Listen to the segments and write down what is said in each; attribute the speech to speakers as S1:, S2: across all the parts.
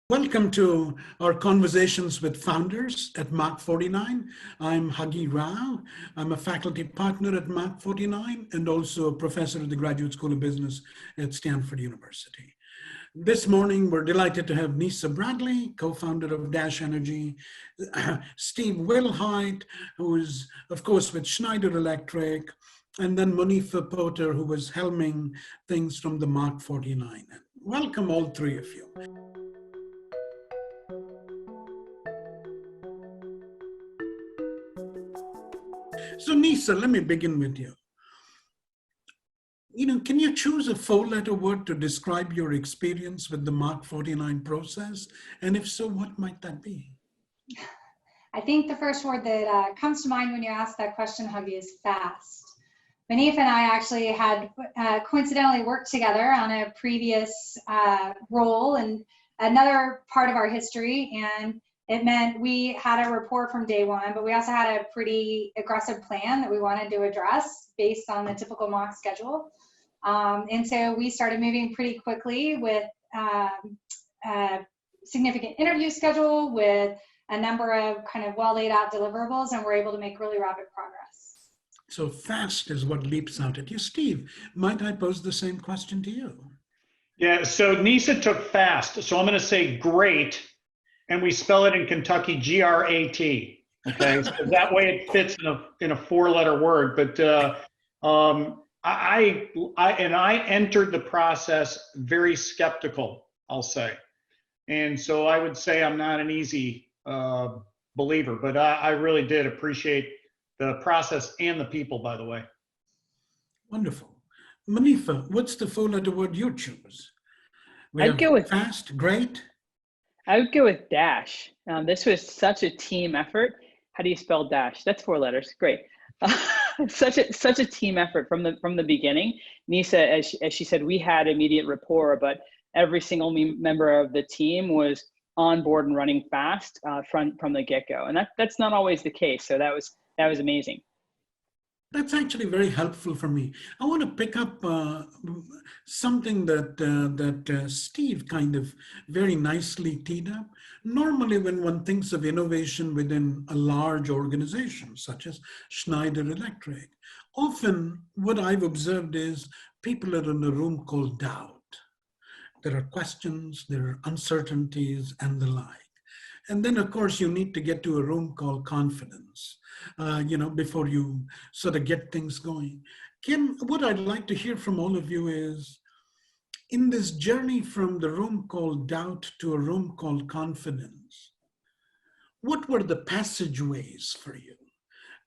S1: Welcome to our conversations with founders at Mach49. I'm Huggy Rao. I'm a faculty partner at Mach49 and also a professor at the Graduate School of Business at Stanford University. This morning, we're delighted to have Nisa Bradley, co-founder of Dash Energy, Steve Wilhite, who is, of course, with Schneider Electric, and then Monifa Porter, who was helming things from the Mach49. Welcome, all three of you. So Nisa, let me begin with you. Can you choose a four-letter word to describe your experience with the Mach49 process? And if so, what might that be?
S2: I think the first word that comes to mind when you ask that question, Huggy, is fast. Monifa and I actually had coincidentally worked together on a previous role in another part of our history, and it meant we had a report from day one, but we also had a pretty aggressive plan that we wanted to address based on the typical Mach schedule. And so we started moving pretty quickly with a significant interview schedule with a number of kind of well laid out deliverables, and we're able to make really rapid progress.
S1: So fast is what leaps out at you. Steve, might I pose the same question to you?
S3: Yeah, so Nisa took fast, so I'm going to say great, and we spell it in Kentucky G-R-A-T. Okay, so that way it fits in a four-letter word. But I entered the process very skeptical, I'll say, and so I would say I'm not an easy believer, but I really did appreciate the process and the people, by the way.
S1: Wonderful. Monifa, what's the four-letter word you choose?
S4: I'd go with
S1: fast, great.
S4: I would go with Dash. This was such a team effort. How do you spell Dash? That's four letters. Great. such a team effort from the beginning. Nisa, as she said, we had immediate rapport, but every single member of the team was on board and running fast from the get-go, and that's not always the case. So that was amazing.
S1: That's actually very helpful for me. I want to pick up something that Steve kind of very nicely teed up. Normally, when one thinks of innovation within a large organization, such as Schneider Electric, often what I've observed is people are in a room called doubt. There are questions, there are uncertainties, and the like. And then, of course, you need to get to a room called confidence, before you sort of get things going. What I'd like to hear from all of you is, in this journey from the room called doubt to a room called confidence, what were the passageways for you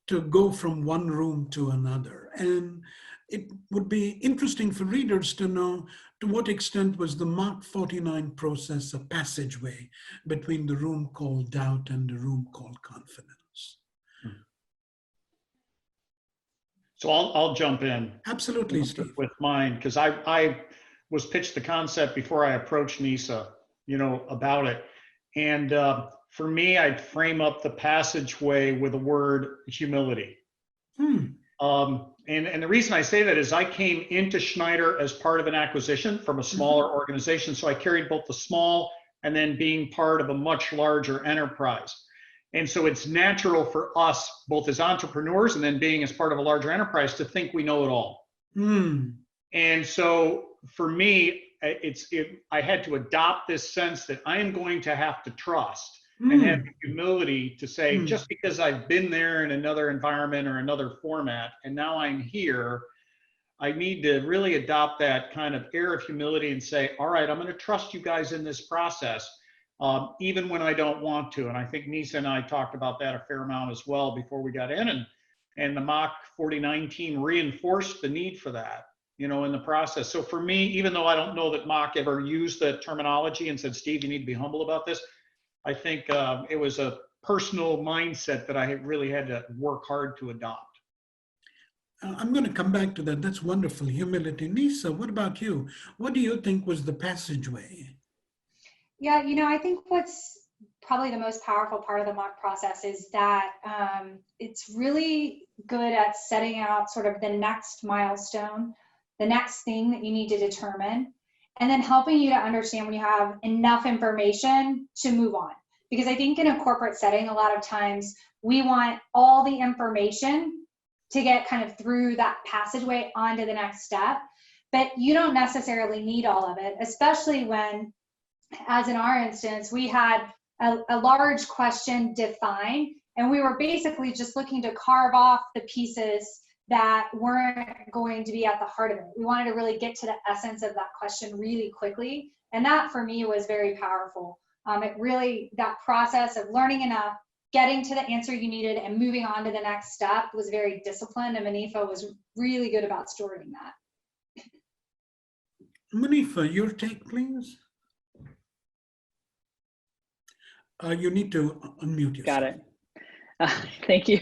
S1: to go from one room to another? And it would be interesting for readers to know to what extent was the Mach49 process a passageway between the room called doubt and the room called confidence?
S3: So I'll jump in.
S1: Absolutely, Steve.
S3: With mine, because I was pitched the concept before I approached Nisa, about it. And for me, I'd frame up the passageway with the word humility. And the reason I say that is I came into Schneider as part of an acquisition from a smaller organization. So I carried both the small and then being part of a much larger enterprise. And so it's natural for us, both as entrepreneurs and then being as part of a larger enterprise, to think we know it all. And so for me, I had to adopt this sense that I am going to have to trust and have the humility to say, just because I've been there in another environment or another format, and now I'm here, I need to really adopt that kind of air of humility and say, all right, I'm going to trust you guys in this process, even when I don't want to. And I think Nisa and I talked about that a fair amount as well before we got in, and the Mach49 team reinforced the need for that, in the process. So for me, even though I don't know that Mach ever used the terminology and said, Steve, you need to be humble about this, I think it was a personal mindset that I really had to work hard to adopt.
S1: I'm going to come back to that. That's wonderful, humility. Nisa, what about you? What do you think was the passageway?
S2: Yeah, I think what's probably the most powerful part of the Mach process is that it's really good at setting out sort of the next milestone, the next thing that you need to determine, and then helping you to understand when you have enough information to move on. Because I think in a corporate setting, a lot of times we want all the information to get kind of through that passageway onto the next step, but you don't necessarily need all of it, especially when, as in our instance, we had a large question defined, and we were basically just looking to carve off the pieces that weren't going to be at the heart of it. We wanted to really get to the essence of that question really quickly, and that for me was very powerful. It really, that process of learning enough, getting to the answer you needed, and moving on to the next step was very disciplined, and Monifa was really good about stewarding that.
S1: Monifa, your take, please. You need to unmute yourself.
S4: Got it. Thank you.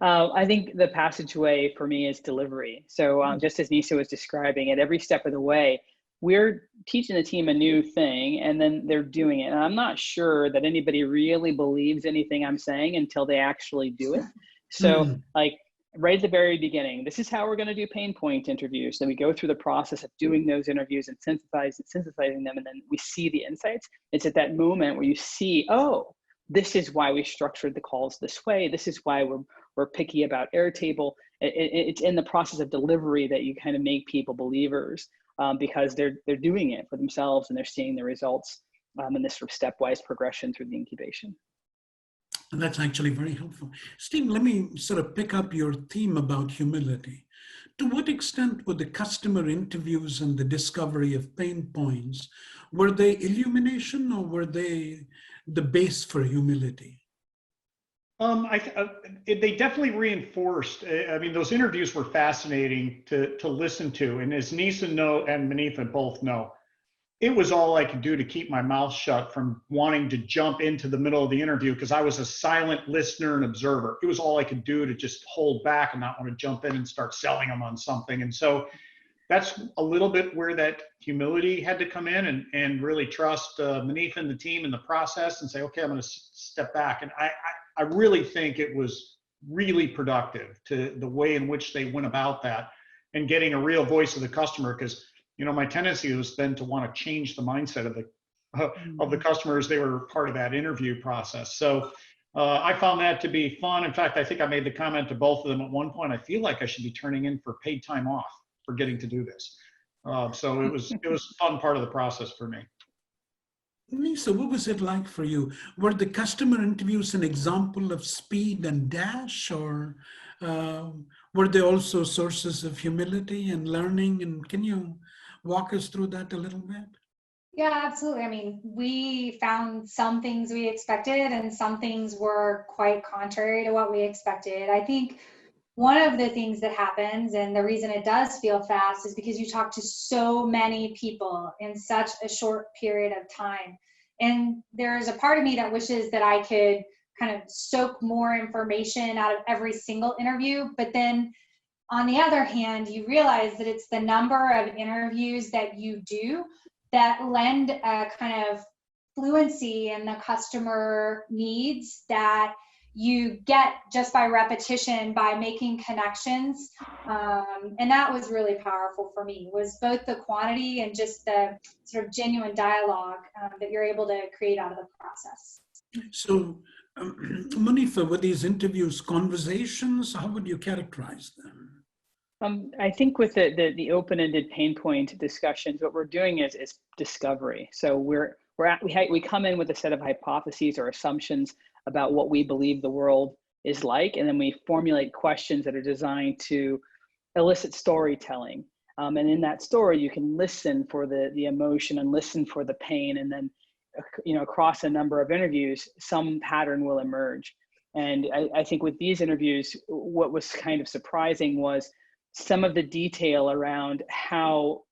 S4: I think the passageway for me is delivery. So just as Nisa was describing, at every step of the way, we're teaching the team a new thing, and then they're doing it. And I'm not sure that anybody really believes anything I'm saying until they actually do it. So like right at the very beginning, this is how we're going to do pain point interviews. Then we go through the process of doing those interviews and synthesizing them, and then we see the insights. It's at that moment where you see, oh, this is why we structured the calls this way. This is why we're picky about Airtable. It's in the process of delivery that you kind of make people believers, because they're doing it for themselves and they're seeing the results in this sort of stepwise progression through the incubation.
S1: That's actually very helpful. Steve, let me sort of pick up your theme about humility. To what extent were the customer interviews and the discovery of pain points, were they illumination or were they the base for humility?
S3: They definitely reinforced. I mean, those interviews were fascinating to listen to. And as Nisa and Monifa both know, it was all I could do to keep my mouth shut from wanting to jump into the middle of the interview, because I was a silent listener and observer. It was all I could do to just hold back and not want to jump in and start selling them on something. And so that's a little bit where that humility had to come in, and really trust Monifa and the team in the process and say, okay, I'm going to step back. And I really think it was really productive to the way in which they went about that and getting a real voice of the customer, because my tendency was then to want to change the mindset of the customers. They were part of that interview process. So I found that to be fun. In fact, I think I made the comment to both of them at one point, I feel like I should be turning in for paid time off for getting to do this. So it was a fun part of the process for me.
S1: Nisa, what was it like for you? Were the customer interviews an example of speed and dash, or were they also sources of humility and learning? And can you walk us through that a little bit?
S2: Yeah, absolutely. I mean, we found some things we expected and some things were quite contrary to what we expected. I think one of the things that happens, and the reason it does feel fast, is because you talk to so many people in such a short period of time. And there's a part of me that wishes that I could kind of soak more information out of every single interview. But then on the other hand, you realize that it's the number of interviews that you do that lend a kind of fluency in the customer needs that you get just by repetition, by making connections. And that was really powerful for me, was both the quantity and just the sort of genuine dialogue that you're able to create out of the process.
S1: So, Monifa, were these interviews conversations? How would you characterize them?
S4: I think with the open-ended pain point discussions, what we're doing is discovery. So we come in with a set of hypotheses or assumptions about what we believe the world is like, and then we formulate questions that are designed to elicit storytelling. And in that story, you can listen for the emotion and listen for the pain, and then across a number of interviews, some pattern will emerge. And I think with these interviews, what was kind of surprising was some of the detail around how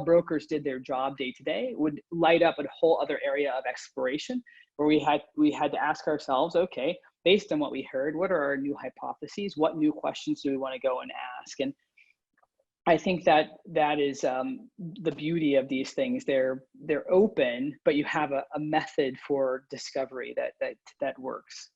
S4: brokers did their job day to day would light up a whole other area of exploration, where we had to ask ourselves, okay, based on what we heard, what are our new hypotheses? What new questions do we want to go and ask? And I think that is the beauty of these things. They're open, but you have a method for discovery that works.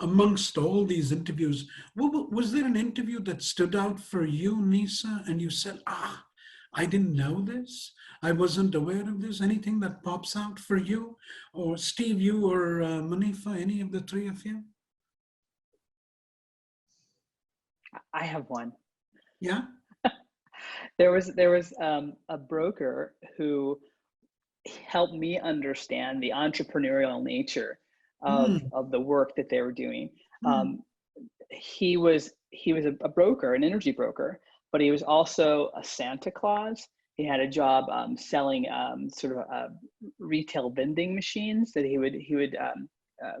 S1: Amongst all these interviews, was there an interview that stood out for you, Nisa, and you said, I didn't know this? I wasn't aware of this. Anything that pops out for you, or Steve, you or Monifa, any of the three of you?
S4: I have one.
S1: Yeah.
S4: There was a broker who helped me understand the entrepreneurial nature of the work that they were doing. He was a broker, an energy broker, but he was also a Santa Claus. He had a job selling sort of retail vending machines that he would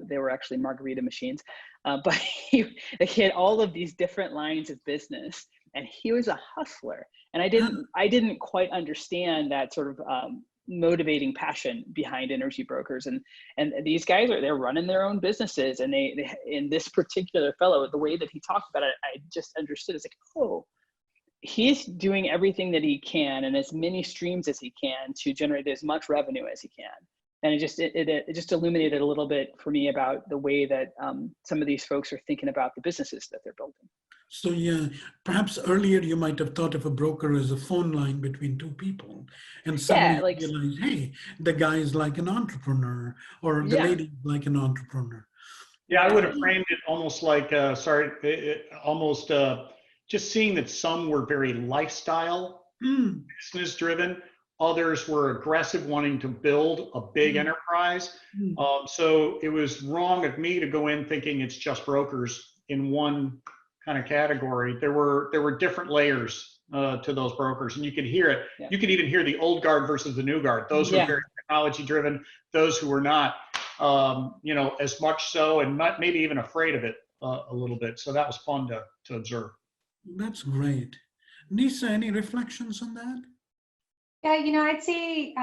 S4: they were actually margarita machines, but he had all of these different lines of business, and he was a hustler. And I didn't quite understand that sort of motivating passion behind energy brokers. And these guys they're running their own businesses, and they in this particular fellow, the way that he talked about it, I just understood. It's like, oh, he's doing everything that he can and as many streams as he can to generate as much revenue as he can. And it just illuminated a little bit for me about the way that some of these folks are thinking about the businesses that they're building.
S1: So yeah, perhaps earlier you might have thought of a broker as a phone line between two people, and suddenly you realize, hey, the guy is like an entrepreneur, or the lady is like an entrepreneur.
S3: Yeah, I would have framed it almost like, just seeing that some were very lifestyle, business driven. Others were aggressive, wanting to build a big enterprise. So it was wrong of me to go in thinking it's just brokers in one kind of category. There were different layers to those brokers, and you could hear it. Yeah. You could even hear the old guard versus the new guard. Those who were very technology driven, those who were not, as much so, and not, maybe even afraid of it a little bit. So that was fun to observe.
S1: That's great. Nisa, any reflections on that?
S2: Yeah, I'd say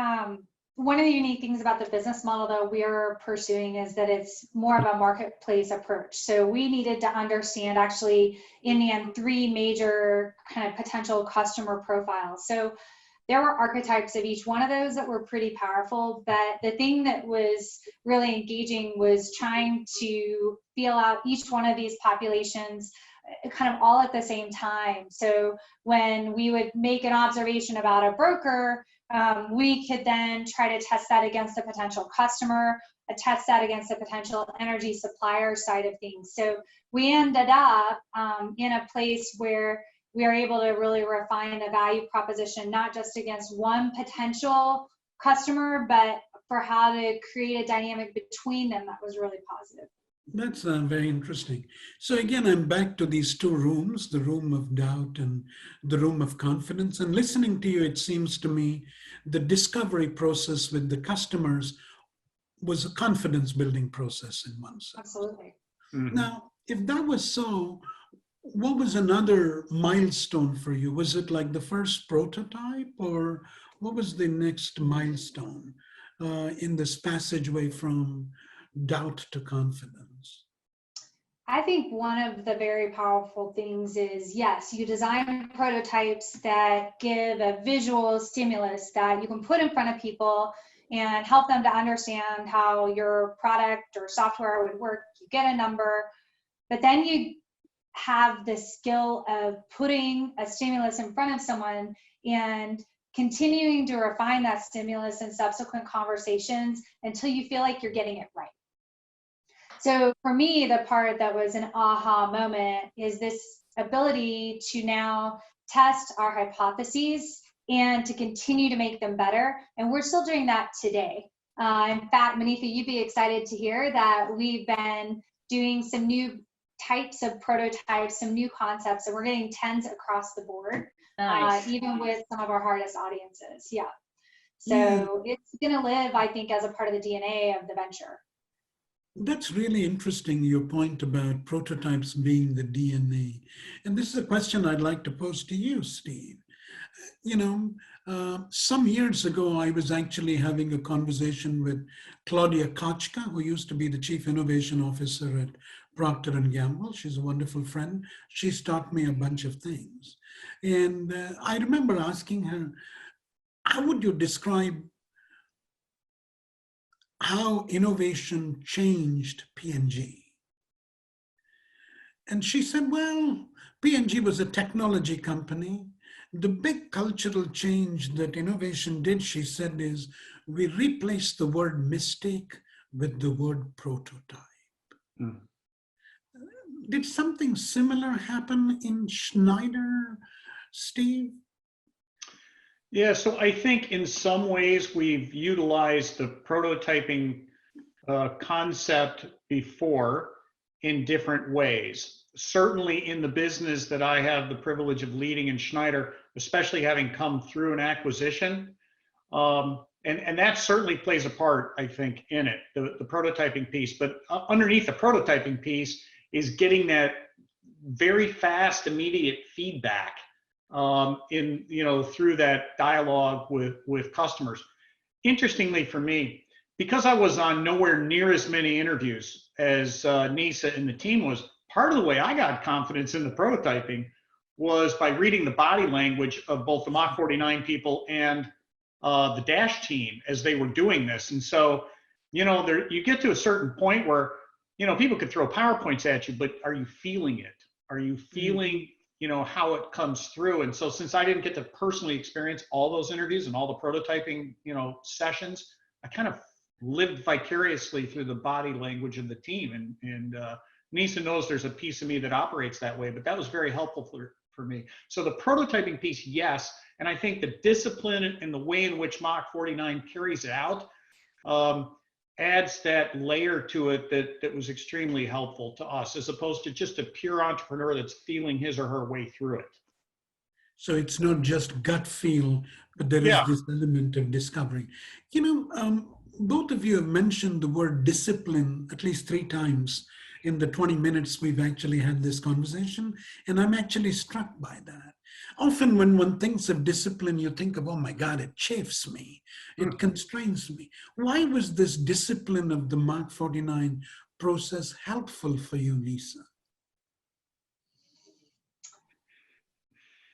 S2: one of the unique things about the business model that we are pursuing is that it's more of a marketplace approach. So we needed to understand, actually, in the end, 3 major kind of potential customer profiles. So there were archetypes of each one of those that were pretty powerful, but the thing that was really engaging was trying to feel out each one of these populations kind of all at the same time. So when we would make an observation about a broker, we could then try to test that against a potential customer, test that against a potential energy supplier side of things. So we ended up in a place where we are able to really refine the value proposition, not just against one potential customer, but for how to create a dynamic between them that was really positive.
S1: That's very interesting. So again, I'm back to these 2 rooms, the room of doubt and the room of confidence. And listening to you, it seems to me the discovery process with the customers was a confidence building process in one sense.
S2: Absolutely.
S1: Now, if that was so, what was another milestone for you? Was it like the first prototype, or what was the next milestone in this passageway from doubt to confidence?
S2: I think one of the very powerful things is, yes, you design prototypes that give a visual stimulus that you can put in front of people and help them to understand how your product or software would work. You get a number, but then you have the skill of putting a stimulus in front of someone and continuing to refine that stimulus in subsequent conversations until you feel like you're getting it right. So for me, the part that was an aha moment is this ability to now test our hypotheses and to continue to make them better. And we're still doing that today. In fact, Monifa, you'd be excited to hear that we've been doing some new types of prototypes, some new concepts, and we're getting 10s across the board, even with some of our hardest audiences. Yeah. So it's going to live, I think, as a part of the DNA of the venture.
S1: That's really interesting, your point about prototypes being the DNA. And this is a question I'd like to pose to you, Steve. Some years ago, I was actually having a conversation with Claudia Kochka, who used to be the Chief Innovation Officer at Procter & Gamble. She's a wonderful friend. She's taught me a bunch of things. And I remember asking her, how would you describe how innovation changed P&G? And she said, well, P&G was a technology company, The big cultural change that innovation did, she said, is we replaced the word mistake with the word prototype.
S3: Mm.
S1: Did something similar happen in Schneider, Steve?
S3: Yeah, so I think in some ways we've utilized the prototyping concept before in different ways. Certainly in the business that I have the privilege of leading in Schneider, especially having come through an acquisition, and that certainly plays a part, I think, in it, the prototyping piece. But underneath the prototyping piece is getting that very fast, immediate feedback through that dialogue with customers. Interestingly for me, because I was on nowhere near as many interviews as Nisa and the team was, part of the way I got confidence in the prototyping was by reading the body language of both the Mach49 people and the Dash team as they were doing this. And so, you get to a certain point where, people could throw PowerPoints at you, but are you feeling it? Are you feeling, how it comes through? And so since I didn't get to personally experience all those interviews and all the prototyping, sessions, I kind of lived vicariously through the body language of the team. And Nisa knows there's a piece of me that operates that way, but that was very helpful for me. So the prototyping piece, yes. And I think the discipline and the way in which Mach49 carries it out adds that layer to it that was extremely helpful to us, as opposed to just a pure entrepreneur that's feeling his or her way through it.
S1: So it's not just gut feel, but there is this element of discovery. Both of you have mentioned the word discipline at least 3 times in the 20 minutes we've actually had this conversation, and I'm actually struck by that. Often when one thinks of discipline, you think of, oh my God, it chafes me, it constrains me. Why was this discipline of the Mach49 process helpful for you, Nisa?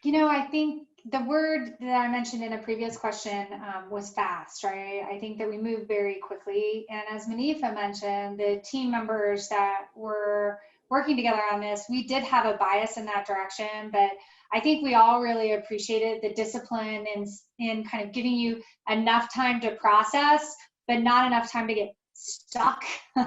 S2: I think the word that I mentioned in a previous question was fast, right? I think that we moved very quickly. And as Monifa mentioned, the team members that were working together on this, we did have a bias in that direction, but I think we all really appreciated the discipline in kind of giving you enough time to process, but not enough time to get stuck. So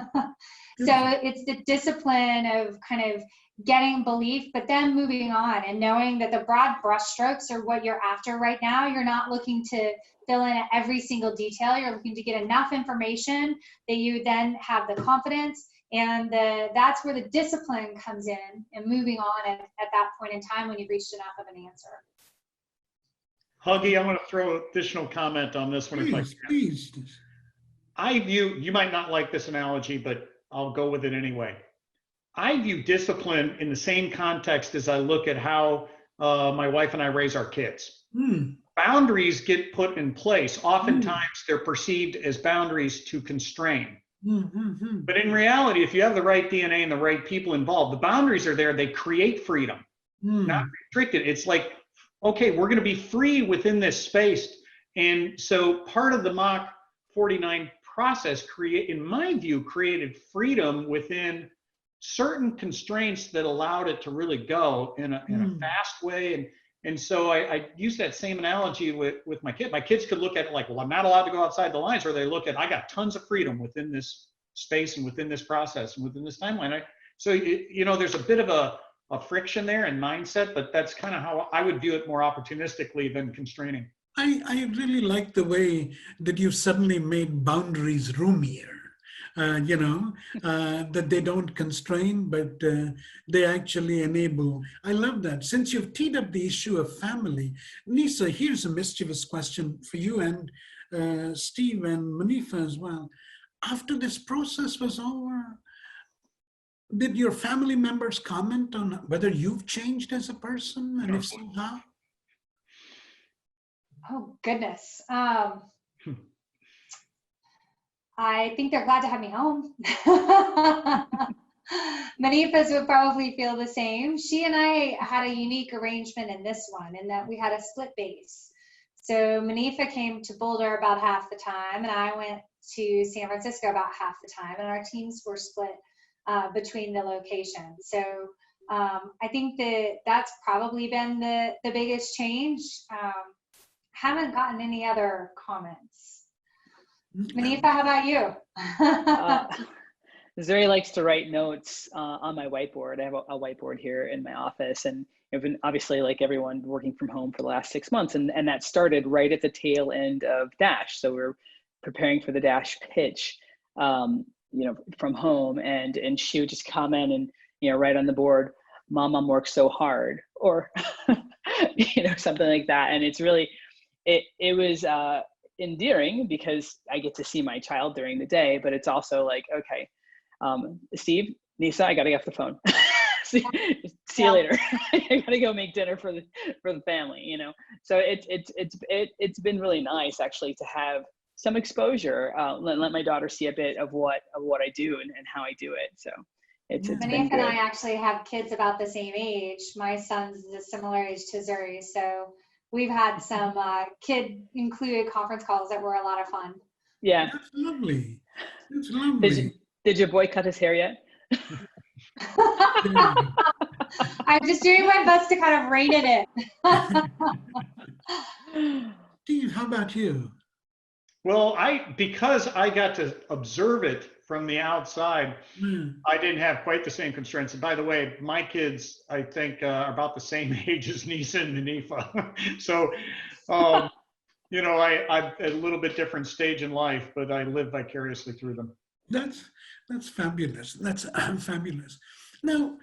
S2: it's the discipline of kind of getting belief, but then moving on and knowing that the broad brushstrokes are what you're after right now. You're not looking to fill in every single detail. You're looking to get enough information that you then have the confidence, and that's where the discipline comes in and moving on at that point in time when you've reached enough of an answer.
S3: Huggy, I want to throw additional comment on this one if I can.
S1: Please.
S3: I view, you might not like this analogy, but I'll go with it anyway. I view discipline in the same context as I look at how my wife and I raise our kids. Boundaries get put in place. Oftentimes they're perceived as boundaries to constrain. But in reality, if you have the right DNA and the right people involved, the boundaries are there. They create freedom, not restricted. It's like, okay, we're going to be free within this space. And so part of the Mach49 process, in my view, created freedom within certain constraints that allowed it to really go in a fast way. And so I use that same analogy with my kids. My kids could look at it like, well, I'm not allowed to go outside the lines, or they look at, I got tons of freedom within this space and within this process and within this timeline. So there's a bit of a friction there in mindset, but that's kind of how I would view it, more opportunistically than constraining.
S1: I really like the way that you've suddenly made boundaries roomier. That they don't constrain, but they actually enable. I love that. Since you've teed up the issue of family, Nisa, here's a mischievous question for you and Steve and Monifa as well. After this process was over, did your family members comment on whether you've changed as a person, and if so, how?
S2: Oh, goodness. I think they're glad to have me home. Many of us would probably feel the same. She and I had a unique arrangement in this one, in that we had a split base. So Monifa came to Boulder about half the time, and I went to San Francisco about half the time, and our teams were split between the locations. So I think that that's probably been the biggest change. Haven't gotten any other comments. Monifa, how about you?
S4: Zuri likes to write notes on my whiteboard. I have a whiteboard here in my office, and I've been obviously, like everyone, working from home for the last 6 months, and that started right at the tail end of Dash. So we're preparing for the Dash pitch, from home, and she would just comment and write on the board, "Mom works so hard," or something like that. And it's really, it was endearing because I get to see my child during the day, but it's also like, okay, Steve, Nisa, I gotta get off the phone. see you later. I gotta go make dinner for the family, So it's been really nice actually to have some exposure, let my daughter see a bit of what I do and how I do it. So it's been
S2: Monifa
S4: good.
S2: and I actually have kids about the same age. My son's a similar age to Zuri, so we've had some kid-included conference calls that were a lot of fun.
S4: Yeah.
S1: That's lovely. That's lovely.
S4: Did your boy cut his hair yet?
S2: I'm just doing my best to kind of rein it
S1: in. Steve, how about you?
S3: Well, because I got to observe it from the outside, I didn't have quite the same constraints. And by the way, my kids, I think, are about the same age as Nisa and Monifa. So, I'm at a little bit different stage in life, but I live vicariously through them.
S1: That's fabulous. That's fabulous. Now,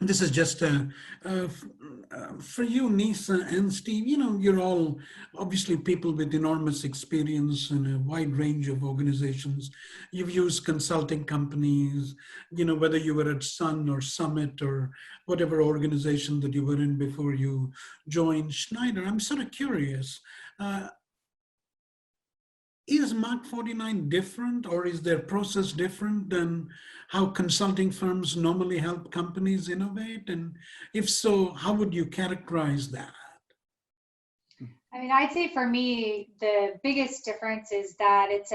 S1: this is just for you, Nisa and Steve. You're all obviously people with enormous experience in a wide range of organizations. You've used consulting companies, whether you were at Sun or Summit or whatever organization that you were in before you joined Schneider. I'm sort of curious. Is Mach49 different, or is their process different than how consulting firms normally help companies innovate? And if so, how would you characterize that?
S2: I mean, I'd say for me, the biggest difference is that it's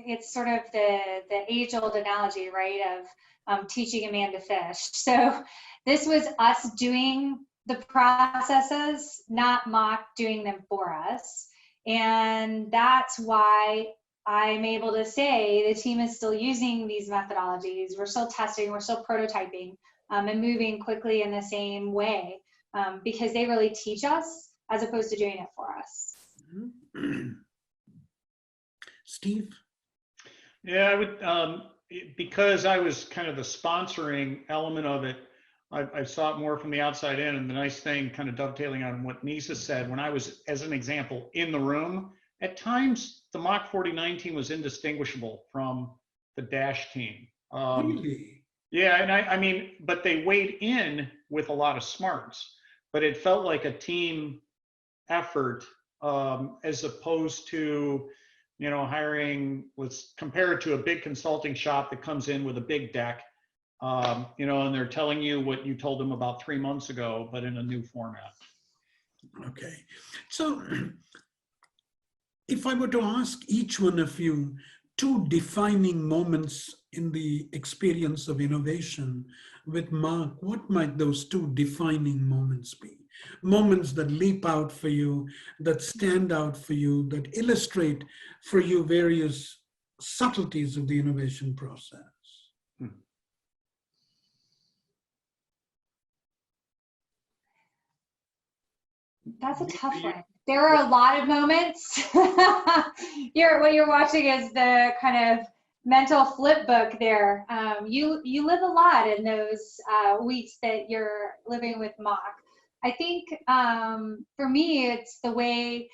S2: it's sort of the age-old analogy, right, of teaching a man to fish. So this was us doing the processes, not Mach doing them for us. And that's why I'm able to say the team is still using these methodologies. We're still testing, we're still prototyping, and moving quickly in the same way, because they really teach us as opposed to doing it for us.
S1: Steve?
S3: Yeah, I would, because I was kind of the sponsoring element of it, I saw it more from the outside in. And the nice thing, kind of dovetailing on what Nisa said, when I was, as an example, in the room, at times the Mach49 team was indistinguishable from the Dash team.
S1: Really?
S3: Yeah, and I mean, but they weighed in with a lot of smarts, but it felt like a team effort, as opposed to, hiring, let's compare it to a big consulting shop that comes in with a big deck, and they're telling you what you told them about 3 months ago, but in a new format.
S1: Okay. So if I were to ask each one of you 2 defining moments in the experience of innovation with Mach, what might those 2 defining moments be? Moments that leap out for you, that stand out for you, that illustrate for you various subtleties of the innovation process.
S2: That's a tough one. There are a lot of moments. What you're watching is the kind of mental flip book there. You live a lot in those weeks that you're living with Mach. I think for me, it's the way,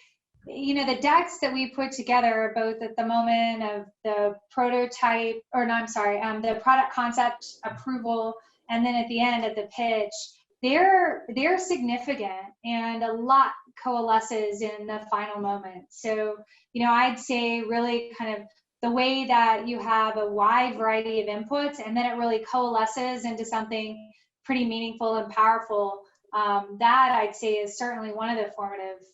S2: the decks that we put together, both at the moment of the prototype, the product concept approval, and then at the end at the pitch, they're significant, and a lot coalesces in the final moment. So, I'd say really kind of the way that you have a wide variety of inputs, and then it really coalesces into something pretty meaningful and powerful. That I'd say is certainly one of the formative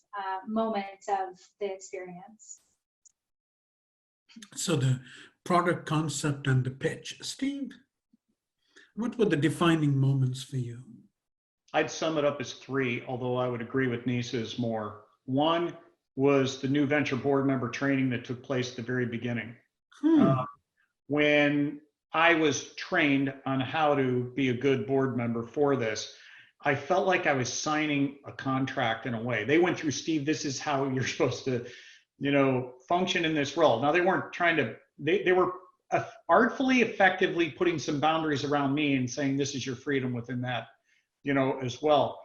S2: moments of the experience.
S1: So the product concept and the pitch. Steve? What were the defining moments for you?
S3: I'd sum it up as three, although I would agree with Nisa's more. One was the new venture board member training that took place at the very beginning.
S1: Hmm.
S3: When I was trained on how to be a good board member for this, I felt like I was signing a contract in a way. They went through, Steve, this is how you're supposed to, function in this role. Now, they weren't trying to, they were artfully, effectively putting some boundaries around me and saying, this is your freedom within that, as well.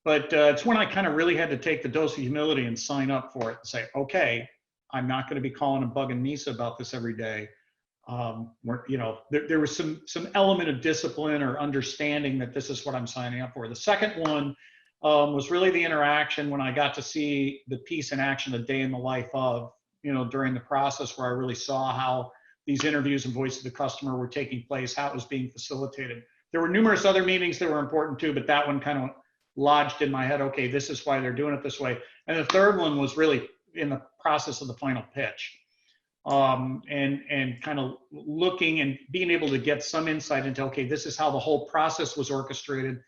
S3: But it's when I kind of really had to take the dose of humility and sign up for it and say, okay, I'm not going to be calling and bugging Nisa about this every day. There was some element of discipline or understanding that this is what I'm signing up for. The second one was really the interaction when I got to see the piece in action, a day in the life of, during the process, where I really saw how these interviews and voice of the customer were taking place, how it was being facilitated. There were numerous other meetings that were important too, but that one kind of lodged in my head, okay, this is why they're doing it this way. And the third one was really in the process of the final pitch. And kind of looking and being able to get some insight into, okay, this is how the whole process was orchestrated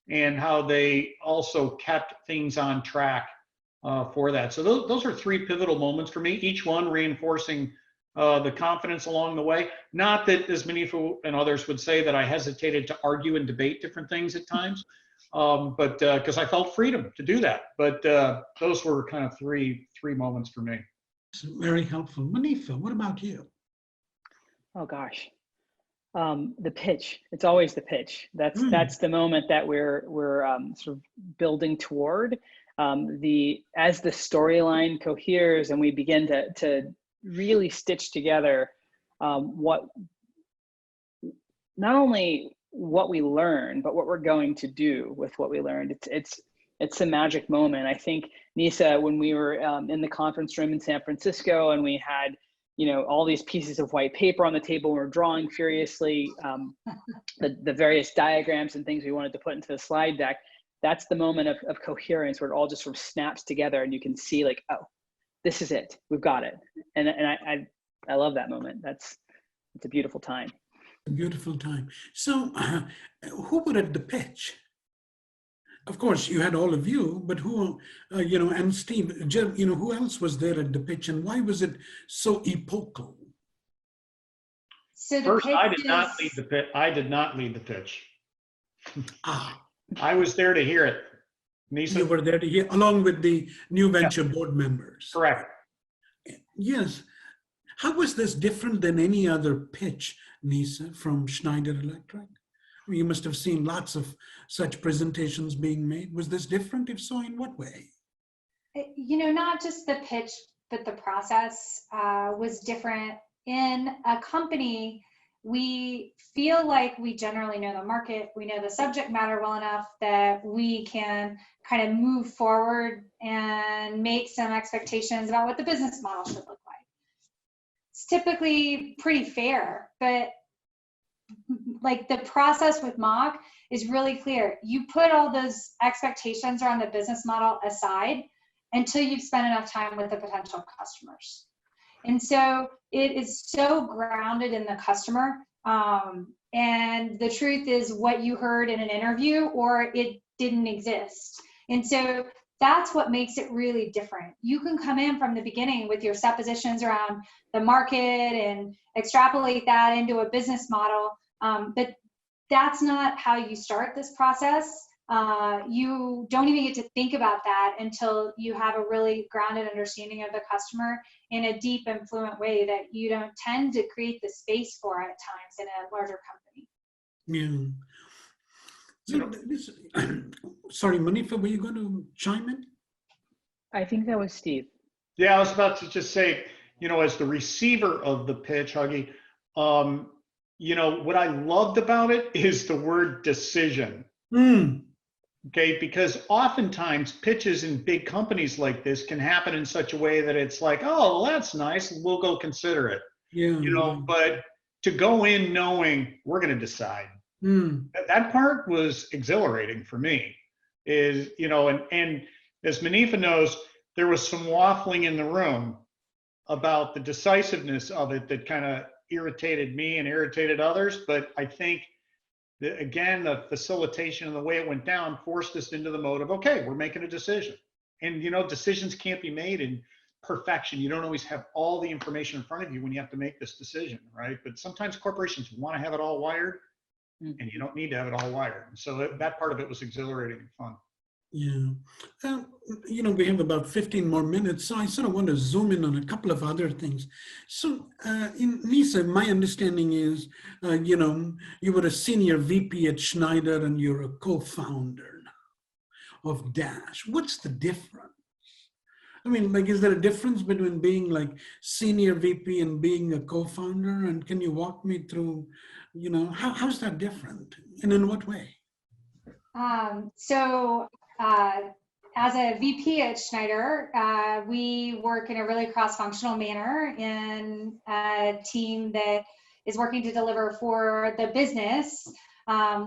S3: and how they also kept things on track for that. So those are three pivotal moments for me, each one reinforcing the confidence along the way. Not that, as Monifa and others would say, that I hesitated to argue and debate different things at times, but because I felt freedom to do that. But those were kind of three moments for me.
S1: Very helpful. Monifa, what about you?
S4: Oh gosh, the pitch. It's always the pitch. That's the moment that we're sort of building toward. As the storyline coheres and we begin to really stitch together what not only what we learn, but what we're going to do with what we learned. It's a magic moment. I think, Nisa, when we were in the conference room in San Francisco and we had, all these pieces of white paper on the table, and we're drawing furiously the various diagrams and things we wanted to put into the slide deck. That's the moment of coherence where it all just sort of snaps together and you can see like, oh, this is it. We've got it. And I love that moment. It's a beautiful time.
S1: A beautiful time. So who would have the pitch? Of course, you had all of you, but who, and Steve, who else was there at the pitch, and why was it so epochal?
S2: So
S3: first, I did not lead the pitch. I did not lead the pitch. I was there to hear it. Nisa?
S1: You were there to hear, along with the new venture board members.
S3: Correct.
S1: Yes. How was this different than any other pitch, Nisa, from Schneider Electric? You must have seen lots of such presentations being made. Was this different? If so, in what way?
S2: Not just the pitch, but the process was different. In a company, we feel like we generally know the market, we know the subject matter well enough that we can kind of move forward and make some expectations about what the business model should look like. It's typically pretty fair, but like the process with Mach is really clear. You put all those expectations around the business model aside until you've spent enough time with the potential customers. And so it is so grounded in the customer. And the truth is what you heard in an interview or it didn't exist. And so that's what makes it really different. You can come in from the beginning with your suppositions around the market and extrapolate that into a business model. But that's not how you start this process. You don't even get to think about that until you have a really grounded understanding of the customer in a deep and fluent way that you don't tend to create the space for at times in a larger company.
S1: Yeah. So, sorry, Monifa, were you going to chime in?
S4: I think that was Steve.
S3: Yeah, I was about to just say, as the receiver of the pitch, Huggy, what I loved about it is the word decision. Okay, because oftentimes pitches in big companies like this can happen in such a way that it's like, oh, well, that's nice, we'll go consider it.
S1: Yeah.
S3: But to go in knowing we're going to decide, that part was exhilarating for me. And as Monifa knows, there was some waffling in the room about the decisiveness of it that kind of irritated me and irritated others. But I think again, the facilitation and the way it went down forced us into the mode of, okay, we're making a decision. And, you know, decisions can't be made in perfection. You don't always have all the information in front of you when you have to make this decision, right? But sometimes corporations want to have it all wired, and you don't need to have it all wired. So that part of it was exhilarating and fun.
S1: Yeah. You know, we have about 15 more minutes, so I sort of want to zoom in on a couple of other things. So in Nisa, my understanding is, you know, you were a senior VP at Schneider and you're a co-founder now of Dash. What's the difference? I mean, like, is there a difference between being like senior VP and being a co-founder? And can you walk me through, you know, how's that different and in what way?
S2: As a VP at Schneider, we work in a really cross-functional manner in a team that is working to deliver for the business.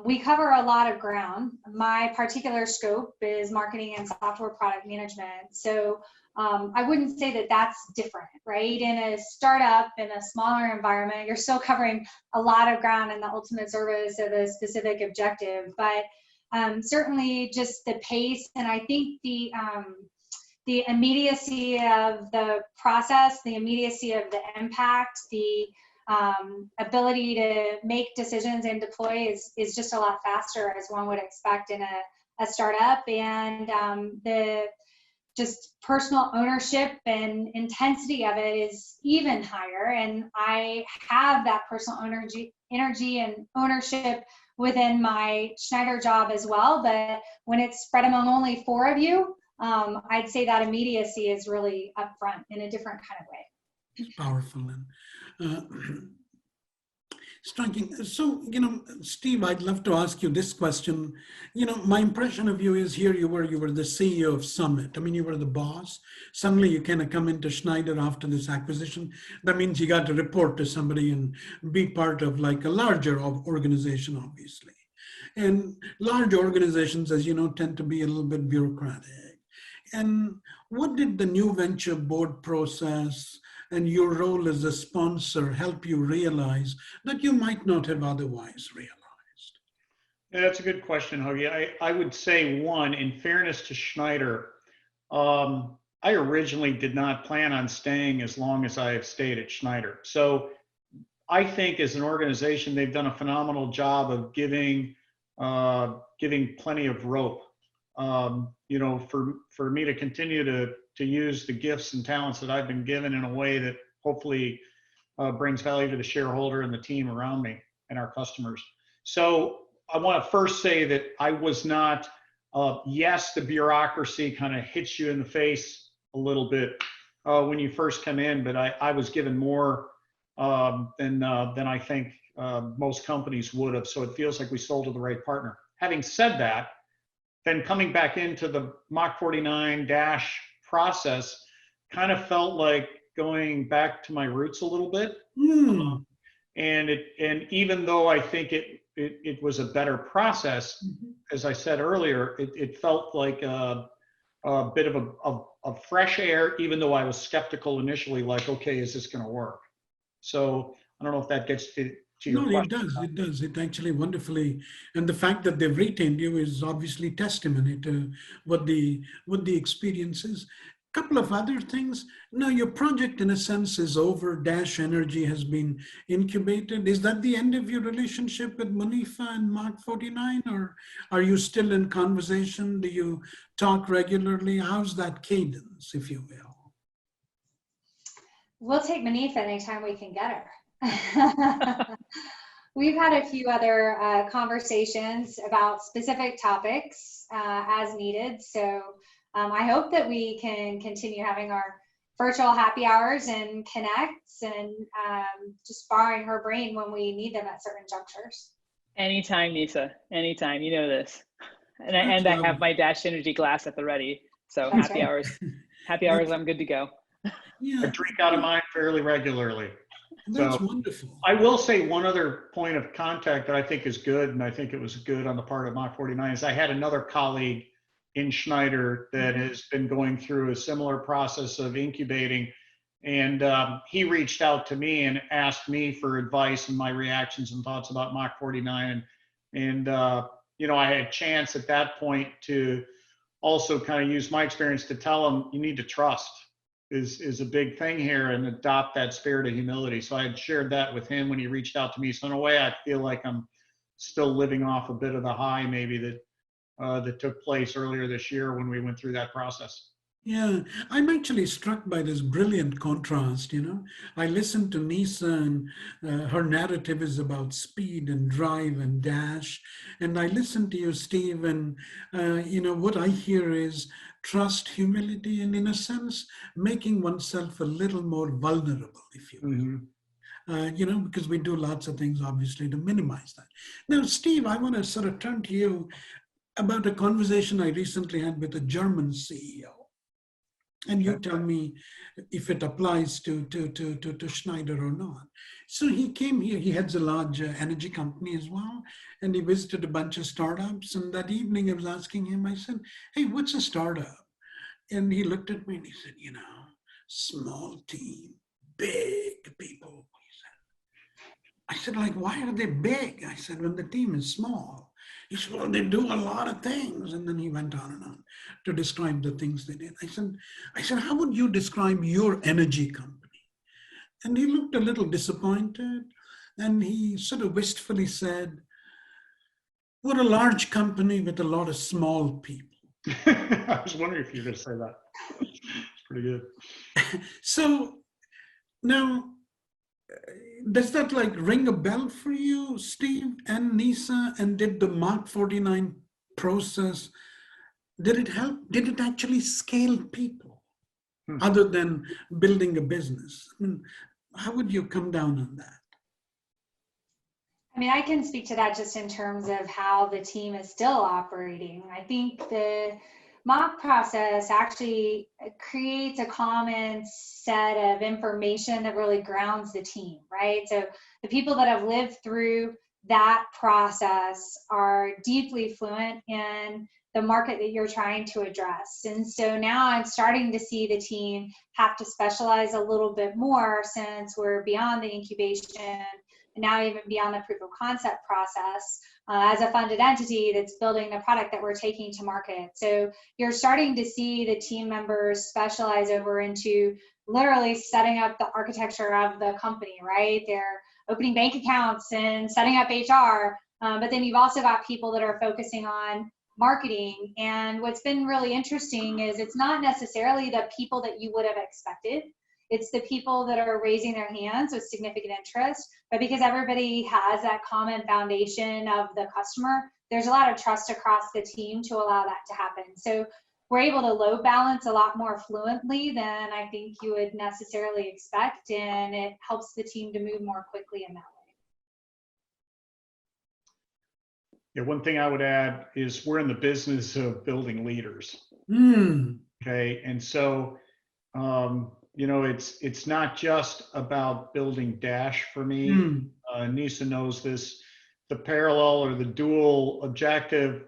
S2: We cover a lot of ground. My particular scope is marketing and software product management. So I wouldn't say that that's different, right? In a startup, in a smaller environment, you're still covering a lot of ground in the ultimate service of a specific objective. But certainly just the pace, and I think the immediacy of the process, the immediacy of the impact, the ability to make decisions and deploy is just a lot faster, as one would expect in a startup. And the just personal ownership and intensity of it is even higher. And I have that personal energy and ownership within my Schneider job as well. But when it's spread among only 4 of you, I'd say that immediacy is really upfront in a different kind of way.
S1: It's powerful and striking. So, you know, Steve, I'd love to ask you this question. You know, my impression of you is here you were the CEO of Summit. I mean, you were the boss. Suddenly you kind of come into Schneider after this acquisition. That means you got to report to somebody and be part of like a larger organization, obviously. And large organizations, as you know, tend to be a little bit bureaucratic. And what did the new venture board process and your role as a sponsor help you realize that you might not have otherwise realized?
S3: Yeah, that's a good question, Huggy. I would say, one, in fairness to Schneider, I originally did not plan on staying as long as I have stayed at Schneider. So I think as an organization, they've done a phenomenal job of giving plenty of rope, you know, for me to continue to use the gifts and talents that I've been given in a way that hopefully brings value to the shareholder and the team around me and our customers. So I want to first say that I was not, yes, the bureaucracy kind of hits you in the face a little bit when you first come in, but I was given more than I think most companies would have. So it feels like we sold to the right partner. Having said that, then coming back into the Mach49 Dash process kind of felt like going back to my roots a little bit. And even though I think it was a better process, as I said earlier, it felt like a bit of fresh air, even though I was skeptical initially, like, okay, is this going to work? So I don't know if that gets to your question.
S1: No, it does. It actually wonderfully, and the fact that they've retained you is obviously testimony to what the experience is. Couple of other things. Now your project in a sense is over. Dash Energy has been incubated. Is that the end of your relationship with Monifa and Mach49, or are you still in conversation? Do you talk regularly? How's that cadence, if you will?
S2: We'll take Monifa anytime we can get her. We've had a few other conversations about specific topics as needed. So I hope that we can continue having our virtual happy hours and connects and just borrowing her brain when we need them at certain junctures.
S4: Anytime, Nisa. Anytime. You know this. And I have my Dash Energy glass at the ready. So
S2: That's
S4: happy
S2: right.
S4: hours. Happy hours, I'm good to go.
S1: Yeah,
S3: I drink out of mine fairly regularly.
S1: that's
S3: So
S1: wonderful.
S3: I will say one other point of contact that I think is good, and I think it was good on the part of Mach49, is I had another colleague in Schneider that has been going through a similar process of incubating. And he reached out to me and asked me for advice and my reactions and thoughts about Mach49. And, you know, I had a chance at that point to also kind of use my experience to tell them, you need to trust is a big thing here, and adopt that spirit of humility. So I had shared that with him when he reached out to me. So in a way, I feel like I'm still living off a bit of the high maybe that took place earlier this year when we went through that process.
S1: Yeah, I'm actually struck by this brilliant contrast, you know. I listened to Nisa, and her narrative is about speed and drive and dash. And I listened to you, Steve, and, you know, what I hear is trust, humility, and in a sense, making oneself a little more vulnerable, if you will.
S3: Mm-hmm.
S1: You know, because we do lots of things, obviously, to minimize that. Now, Steve, I want to sort of turn to you about a conversation I recently had with a German CEO. And you tell me if it applies to Schneider or not. So he came here, he heads a large energy company as well, and he visited a bunch of startups. And that evening I was asking him, I said, hey, what's a startup? And he looked at me and he said, you know, small team, big people. I said, like, why are they big? I said, when the team is small. He said, well, they do a lot of things. And then he went on and on to describe the things they did. I said, how would you describe your energy company? And he looked a little disappointed. And he sort of wistfully said, we're a large company with a lot of small people.
S3: I was wondering if you were going to say that. It's pretty good.
S1: So now, does that like ring a bell for you, Steve and Nisa? And did the Mach49 process, did it help? Did it actually scale people other than building a business? I mean, how would you come down on that?
S2: I mean, I can speak to that just in terms of how the team is still operating. I think the mock process actually creates a common set of information that really grounds the team, right? So the people that have lived through that process are deeply fluent in the market that you're trying to address. And so now I'm starting to see the team have to specialize a little bit more, since we're beyond the incubation and now even beyond the proof of concept process, as a funded entity that's building the product that we're taking to market. So you're starting to see the team members specialize over into literally setting up the architecture of the company, right? They're opening bank accounts and setting up HR, but then you've also got people that are focusing on marketing. And what's been really interesting is it's not necessarily the people that you would have expected. It's the people that are raising their hands with significant interest, but because everybody has that common foundation of the customer, there's a lot of trust across the team to allow that to happen. So we're able to load balance a lot more fluently than I think you would necessarily expect, and it helps the team to move more quickly in that way.
S3: Yeah, one thing I would add is we're in the business of building leaders. Okay, and so you know, it's not just about building Dash for me. Nisa knows this. The parallel or the dual objective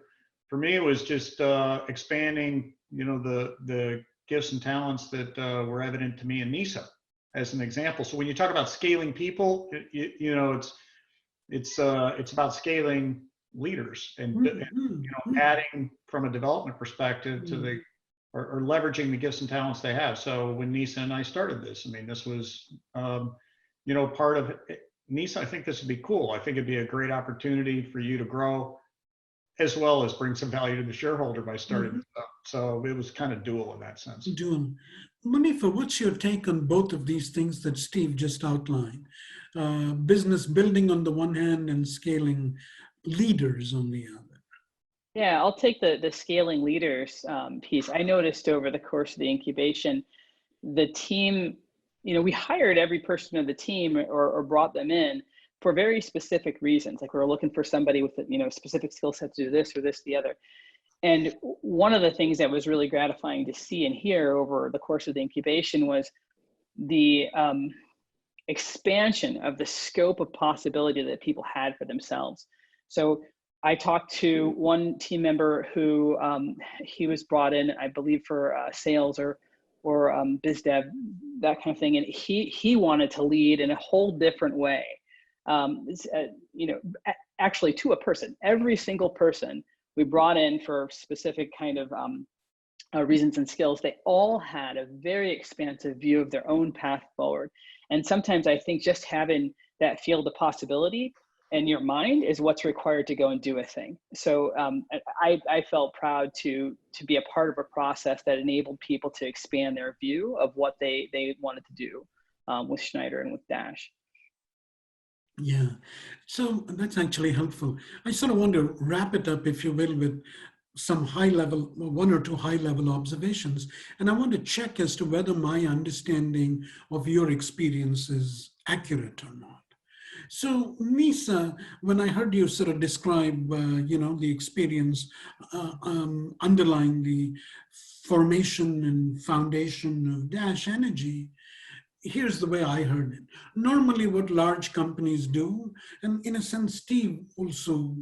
S3: for me was just expanding, you know, the gifts and talents that were evident to me in Nisa as an example. So when you talk about scaling people, you know, it's about scaling leaders and you know, adding from a development perspective to the or leveraging the gifts and talents they have. So when Nisa and I started this, I mean, this was, you know, part of it. Nisa, I think this would be cool. I think it'd be a great opportunity for you to grow, as well as bring some value to the shareholder by starting this up. So it was kind of dual in that sense.
S1: Dual. Monifa, what's your take on both of these things that Steve just outlined? Business building on the one hand and scaling leaders on the other.
S4: Yeah, I'll take the scaling leaders piece. I noticed over the course of the incubation, the team, you know, we hired every person of the team or brought them in for very specific reasons. Like we were looking for somebody with, you know, specific skill set to do this or this, the other. And one of the things that was really gratifying to see and hear over the course of the incubation was the expansion of the scope of possibility that people had for themselves. So I talked to one team member who he was brought in, I believe, for sales or biz dev, that kind of thing, and he wanted to lead in a whole different way. You know, actually to a person, every single person we brought in for specific kind of reasons and skills, they all had a very expansive view of their own path forward. And sometimes I think just having that field of possibility in your mind is what's required to go and do a thing. So I felt proud to be a part of a process that enabled people to expand their view of what they wanted to do with Schneider and with Dash.
S1: Yeah, so that's actually helpful. I sort of want to wrap it up, if you will, with some high level, one or two high level observations. And I want to check as to whether my understanding of your experience is accurate or not. So Nisa, when I heard you sort of describe, the experience underlying the formation and foundation of Dash Energy, here's the way I heard it. Normally what large companies do, and in a sense, Steve also,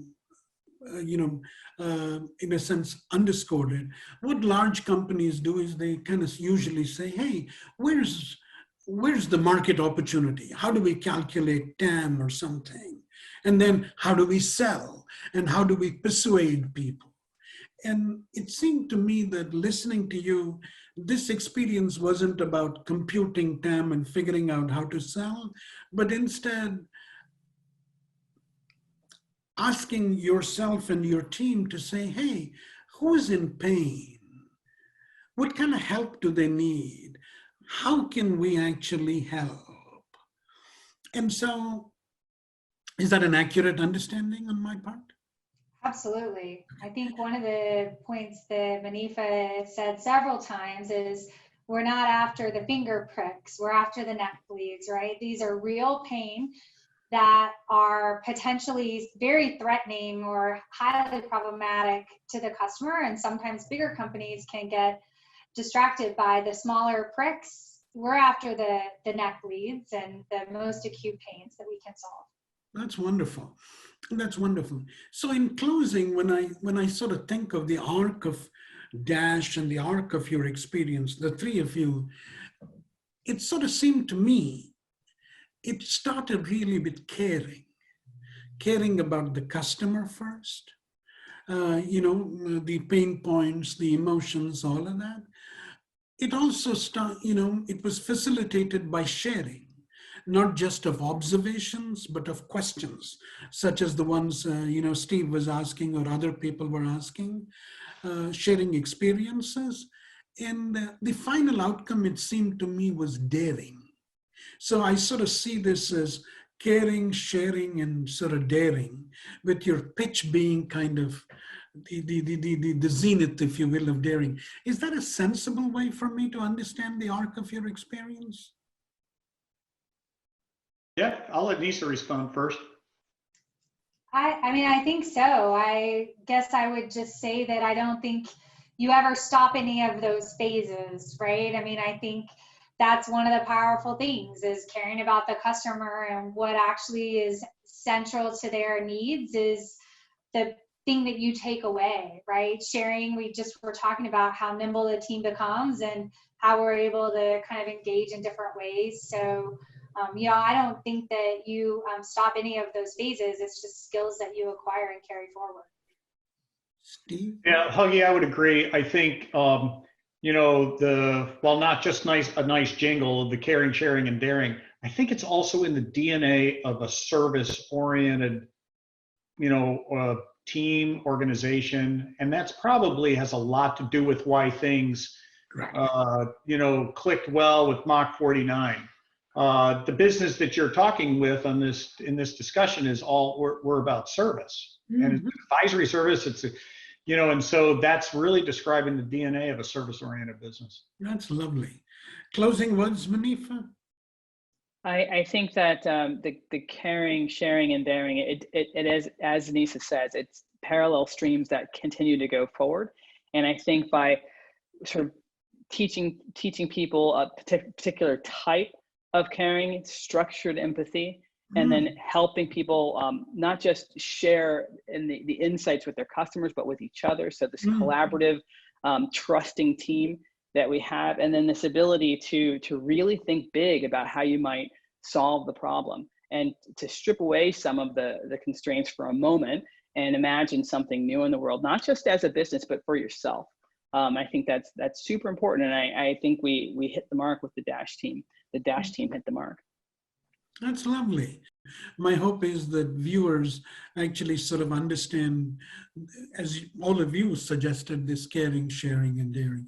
S1: in a sense underscored it. What large companies do is they kind of usually say, hey, where's the market opportunity? How do we calculate TAM or something? And then how do we sell? And how do we persuade people? And it seemed to me that listening to you, this experience wasn't about computing TAM and figuring out how to sell, but instead asking yourself and your team to say, hey, who is in pain? What kind of help do they need? How can we actually help? And so, is that an accurate understanding on my part?
S2: Absolutely. I think one of the points that Monifa said several times is we're not after the finger pricks, we're after the neck bleeds, right? These are real pain that are potentially very threatening or highly problematic to the customer. And sometimes bigger companies can get distracted by the smaller pricks. We're after the neck bleeds and the most acute pains that we can solve.
S1: That's wonderful. That's wonderful. So in closing, when I sort of think of the arc of Dash and the arc of your experience, the three of you, it sort of seemed to me, it started really with caring about the customer first, the pain points, the emotions, all of that. It also it was facilitated by sharing, not just of observations, but of questions, such as the ones, Steve was asking or other people were asking, sharing experiences. And the final outcome, it seemed to me, was daring. So I sort of see this as caring, sharing, and sort of daring, with your pitch being kind of the zenith, if you will, of daring. Is that a sensible way for me to understand the arc of your experience?
S3: Yeah, I'll let Nisa respond first.
S2: I think so. I guess I would just say that I don't think you ever stop any of those phases, right? I mean, I think that's one of the powerful things is caring about the customer, and what actually is central to their needs is the thing that you take away, right? Sharing, we just were talking about how nimble the team becomes and how we're able to kind of engage in different ways. So, I don't think that you stop any of those phases. It's just skills that you acquire and carry forward.
S1: Steve?
S3: Yeah, Huggy, I would agree. I think, while not just a nice jingle, the caring, sharing, and daring, I think it's also in the DNA of a service-oriented, team, organization, and that's probably has a lot to do with why things, clicked well with Mach49. The business that you're talking with in this discussion is all we're about service, and it's advisory service. It's and so that's really describing the DNA of a service-oriented business.
S1: That's lovely. Closing words, Monifa?
S4: I think that the caring, sharing, and daring, it is, as Nisa says, it's parallel streams that continue to go forward. And I think by sort of teaching people a particular type of caring, structured empathy, and then helping people not just share in the insights with their customers, but with each other. So this collaborative, trusting team that we have, and then this ability to really think big about how you might solve the problem. and to strip away some of the constraints for a moment and imagine something new in the world, not just as a business, but for yourself. I think that's super important. And I think we hit the mark with the Dash team. The Dash team hit the mark.
S1: That's lovely. My hope is that viewers actually sort of understand, as all of you suggested, this caring, sharing, and daring.